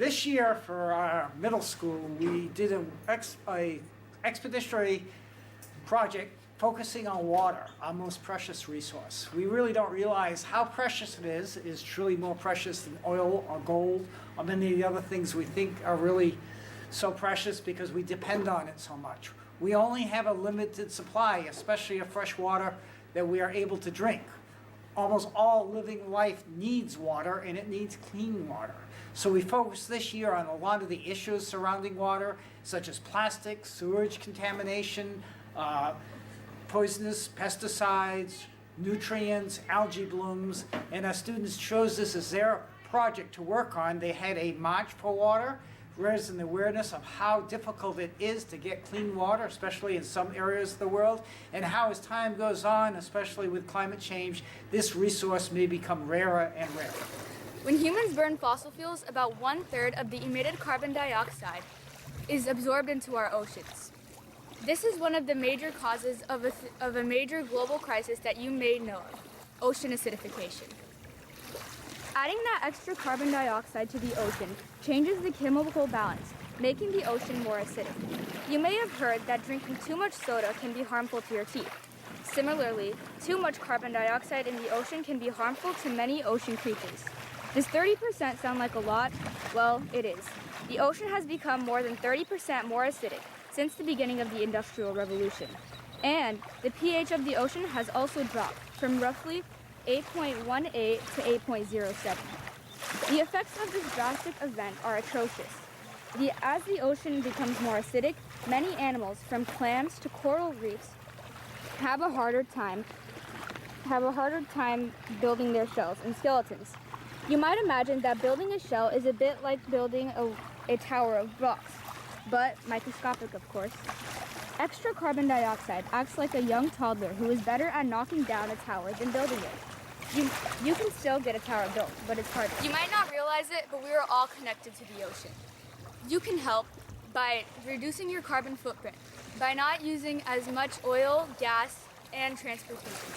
This year for our middle school, we did an expeditionary project focusing on water, our most precious resource. We really don't realize how precious it is truly more precious than oil or gold or many of the other things we think are really so precious because we depend on it so much. We only have a limited supply, especially of fresh water that we are able to drink. Almost all living life needs water, and it needs clean water. So we focused this year on a lot of the issues surrounding water, such as plastic, sewage contamination, poisonous pesticides, nutrients, algae blooms, and our students chose this as their project to work on. They had a March for Water, raising the awareness of how difficult it is to get clean water, especially in some areas of the world, and how as time goes on, especially with climate change, this resource may become rarer and rarer. When humans burn fossil fuels, about 1/3 of the emitted carbon dioxide is absorbed into our oceans. This is one of the major causes of a major global crisis that you may know of, ocean acidification. Adding that extra carbon dioxide to the ocean changes the chemical balance, making the ocean more acidic. You may have heard that drinking too much soda can be harmful to your teeth. Similarly, too much carbon dioxide in the ocean can be harmful to many ocean creatures. Does 30% sound like a lot? Well, it is. The ocean has become more than 30% more acidic since the beginning of the Industrial Revolution. And the pH of the ocean has also dropped from roughly 8.18 to 8.07. The effects of this drastic event are atrocious. As the ocean becomes more acidic, many animals, from clams to coral reefs, have a harder time building their shells and skeletons. You might imagine that building a shell is a bit like building a tower of blocks, but microscopic, of course. Extra carbon dioxide acts like a young toddler who is better at knocking down a tower than building it. You can still get a tower built, but it's harder. You might not realize it, but we are all connected to the ocean. You can help by reducing your carbon footprint, by not using as much oil, gas, and transportation.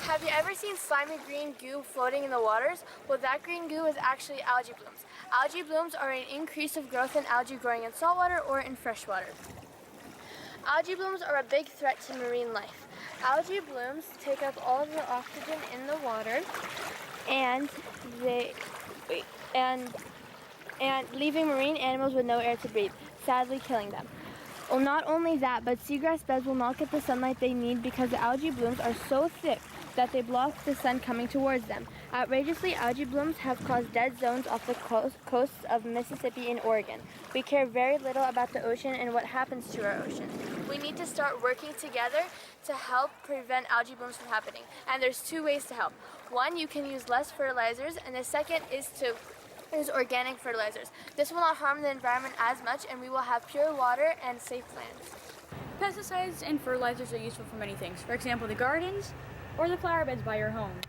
Have you ever seen slimy green goo floating in the waters? Well, that green goo is actually algae blooms. Algae blooms are an increase of growth in algae growing in saltwater or in freshwater. Algae blooms are a big threat to marine life. Algae blooms take up all the oxygen in the water and leaving marine animals with no air to breathe, sadly killing them. Well, not only that, but seagrass beds will not get the sunlight they need because the algae blooms are so thick that they block the sun coming towards them. Outrageously, algae blooms have caused dead zones off the coasts of Mississippi and Oregon. We care very little about the ocean and what happens to our ocean. We need to start working together to help prevent algae blooms from happening. And there's two ways to help. One, you can use less fertilizers, and the second is to use organic fertilizers. This will not harm the environment as much, and we will have pure water and safe lands. Pesticides and fertilizers are useful for many things. For example, the gardens or the flower beds by your home.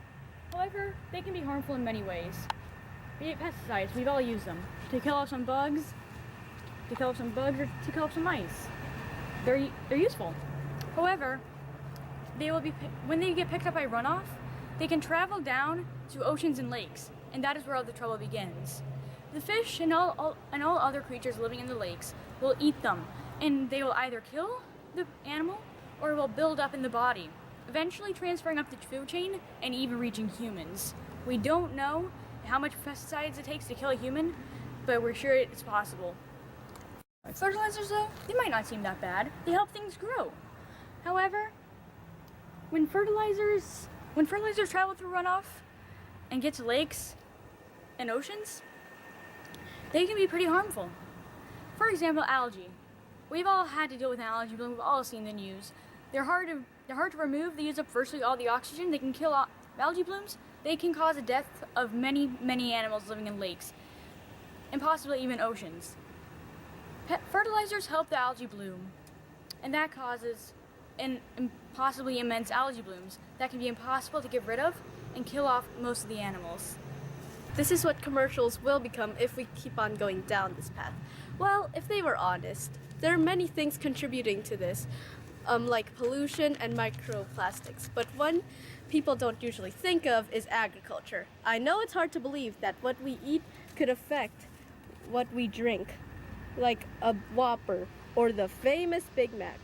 However, they can be harmful in many ways. Be it pesticides, we've all used them to kill off some bugs, or to kill off some mice. They're useful. However, when they get picked up by runoff, they can travel down to oceans and lakes, and that is where all the trouble begins. The fish and all other creatures living in the lakes will eat them, and they will either kill the animal or will build up in the body, eventually transferring up the food chain and even reaching humans. We don't know how much pesticides it takes to kill a human, but we're sure it's possible. Fertilizers, though, they might not seem that bad. They help things grow. However, when fertilizers travel through runoff and get to lakes and oceans, they can be pretty harmful. For example, algae. We've all had to deal with an algae bloom. We've all seen the news. They're hard to remove. They use up virtually all the oxygen. They can kill algae blooms. They can cause the death of many, many animals living in lakes and possibly even oceans. Fertilizers help the algae bloom, and that causes possibly immense algae blooms that can be impossible to get rid of and kill off most of the animals. This is what commercials will become if we keep on going down this path. Well, if they were honest, there are many things contributing to this, like pollution and microplastics. But one people don't usually think of is agriculture. I know it's hard to believe that what we eat could affect what we drink, like a Whopper or the famous Big Mac.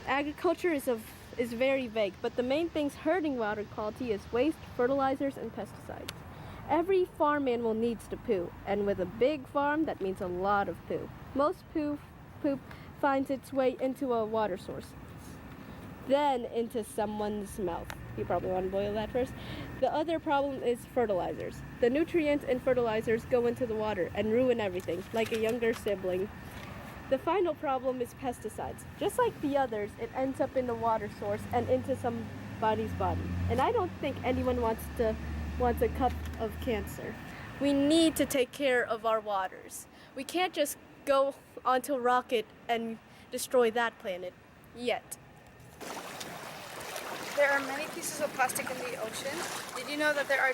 Agriculture is very vague, but the main things hurting water quality is waste, fertilizers, and pesticides. Every farm animal needs to poo, and with a big farm, that means a lot of poo. Most poop finds its way into a water source, then into someone's mouth. You probably want to boil that first. The other problem is fertilizers. The nutrients in fertilizers go into the water and ruin everything, like a younger sibling. The final problem is pesticides. Just like the others, it ends up in the water source and into somebody's body. And I don't think anyone wants a cup of cancer. We need to take care of our waters. We can't just go onto a rocket and destroy that planet yet. There are many pieces of plastic in the ocean. Did you know that there are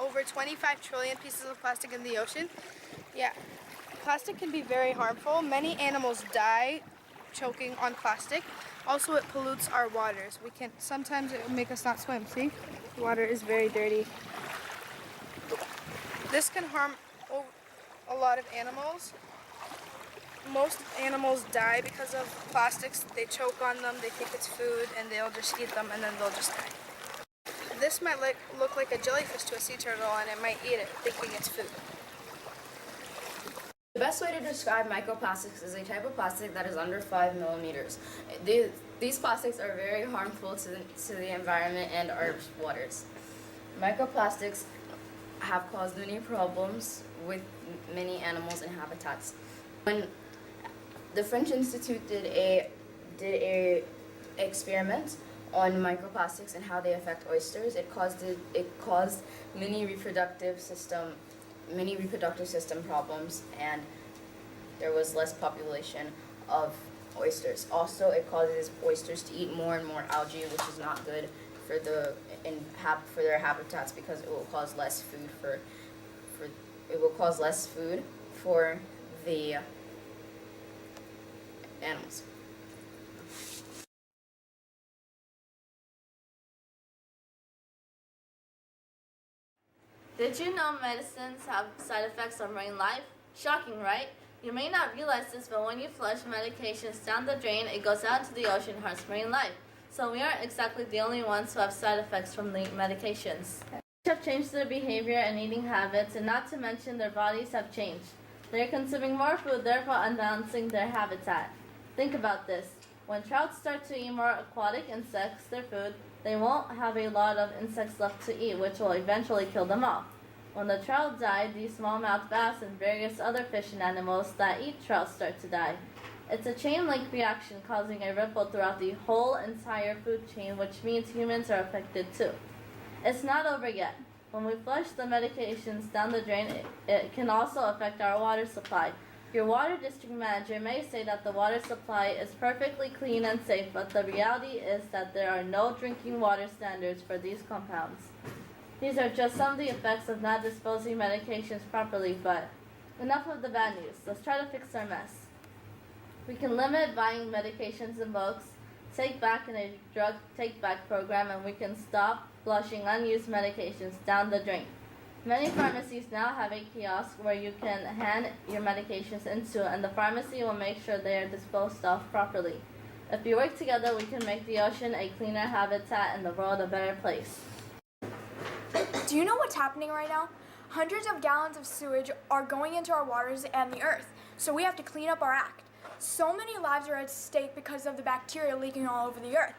over 25 trillion pieces of plastic in the ocean? Yeah. Plastic can be very harmful. Many animals die choking on plastic. Also, it pollutes our waters. Sometimes it will make us not swim. See? The water is very dirty. This can harm a lot of animals. Most animals die because of plastics. They choke on them, they think it's food, and they'll just eat them, and then they'll just die. This might look like a jellyfish to a sea turtle, and it might eat it, thinking it's food. The best way to describe microplastics is a type of plastic that is under 5 millimeters. These plastics are very harmful to the environment and our waters. Microplastics have caused many problems with many animals and habitats. When the French Institute did a experiment on microplastics and how they affect oysters, it caused many reproductive system problems, and there was less population of oysters. Also, it causes oysters to eat more and more algae, which is not good for their habitats, because it will cause less food for the animals. Did you know medicines have side effects on marine life? Shocking, right? You may not realize this, but when you flush medications down the drain, it goes out into the ocean and harms marine life. So we aren't exactly the only ones who have side effects from the medications. Fish have changed their behavior and eating habits, and not to mention their bodies have changed. They're consuming more food, therefore unbalancing their habitat. Think about this. When trout start to eat more aquatic insects, their food, they won't have a lot of insects left to eat, which will eventually kill them off. When the trout die, these smallmouth bass and various other fish and animals that eat trout start to die. It's a chain-link reaction causing a ripple throughout the whole entire food chain, which means humans are affected too. It's not over yet. When we flush the medications down the drain, it can also affect our water supply. Your water district manager may say that the water supply is perfectly clean and safe, but the reality is that there are no drinking water standards for these compounds. These are just some of the effects of not disposing medications properly, but enough of the bad news. Let's try to fix our mess. We can limit buying medications in bulks, take back in a drug take-back program, and we can stop flushing unused medications down the drain. Many pharmacies now have a kiosk where you can hand your medications into, and the pharmacy will make sure they are disposed of properly. If we work together, we can make the ocean a cleaner habitat and the world a better place. Do you know what's happening right now? Hundreds of gallons of sewage are going into our waters and the earth, so we have to clean up our act. So many lives are at stake because of the bacteria leaking all over the earth.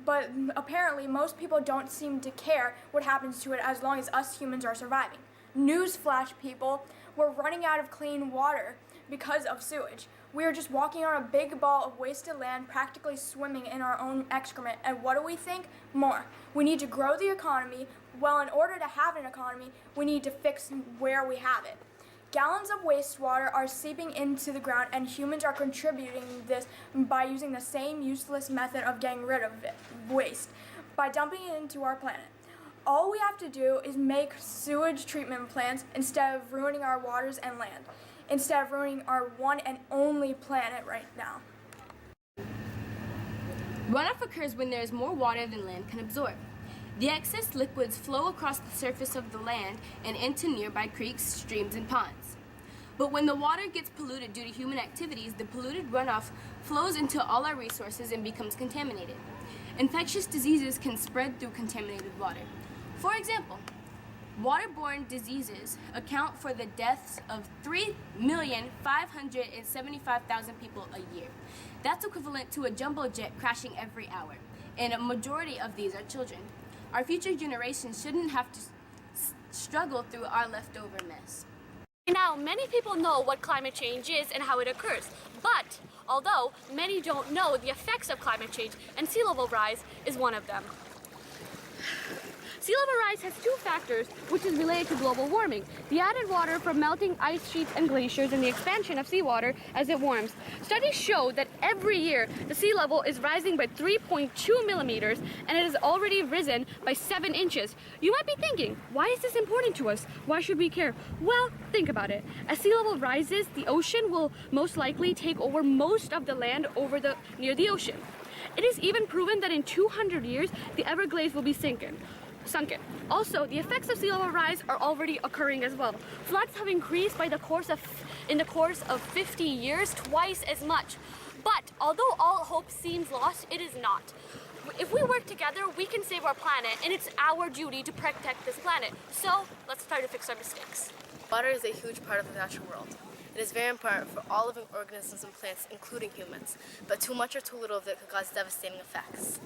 But apparently most people don't seem to care what happens to it as long as us humans are surviving. Newsflash, people, we're running out of clean water because of sewage. We are just walking on a big ball of wasted land, practically swimming in our own excrement. And what do we think? More. We need to grow the economy. Well, in order to have an economy, we need to fix where we have it. Gallons of wastewater are seeping into the ground, and humans are contributing this by using the same useless method of getting rid of waste, by dumping it into our planet. All we have to do is make sewage treatment plants instead of ruining our waters and land, instead of ruining our one and only planet right now. Runoff occurs when there is more water than land can absorb. The excess liquids flow across the surface of the land and into nearby creeks, streams, and ponds. But when the water gets polluted due to human activities, the polluted runoff flows into all our resources and becomes contaminated. Infectious diseases can spread through contaminated water. For example, waterborne diseases account for the deaths of 3,575,000 people a year. That's equivalent to a jumbo jet crashing every hour, and a majority of these are children. Our future generations shouldn't have to struggle through our leftover mess. Now, many people know what climate change is and how it occurs, but although many don't know the effects of climate change, and sea level rise is one of them. Sea level rise has two factors which is related to global warming: the added water from melting ice sheets and glaciers and the expansion of seawater as it warms. Studies show that every year the sea level is rising by 3.2 millimeters and it has already risen by 7 inches. You might be thinking, why is this important to us? Why should we care? Well, think about it. As sea level rises, the ocean will most likely take over most of the land near the ocean. It is even proven that in 200 years, the Everglades will be sunken. Also, the effects of sea level rise are already occurring as well. Floods have increased in the course of 50 years, twice as much. But although all hope seems lost, it is not. If we work together, we can save our planet, and it's our duty to protect this planet. So let's try to fix our mistakes. Water is a huge part of the natural world. It is very important for all living organisms and plants, including humans, but too much or too little of it could cause devastating effects.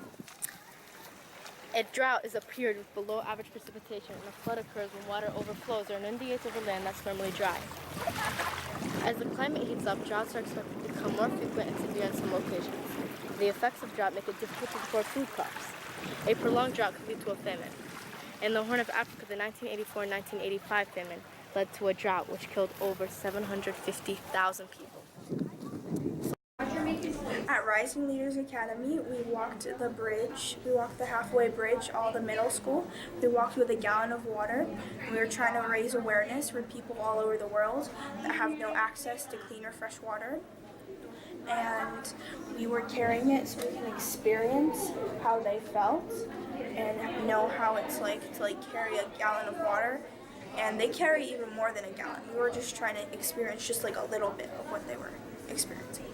A drought is a period with below average precipitation, and a flood occurs when water overflows or inundates over land that's firmly dry. As the climate heats up, droughts are expected to become more frequent and severe in some locations. The effects of drought make it difficult to grow food crops. A prolonged drought could lead to a famine. In the Horn of Africa, the 1984-1985 famine led to a drought which killed over 750,000 people. At Rising Leaders Academy, we walked the bridge. We walked the halfway bridge, all the middle school. We walked with a gallon of water. We were trying to raise awareness for people all over the world that have no access to clean or fresh water. And we were carrying it so we can experience how they felt and know how it's like to carry a gallon of water. And they carry even more than a gallon. We were just trying to experience just a little bit of what they were experiencing.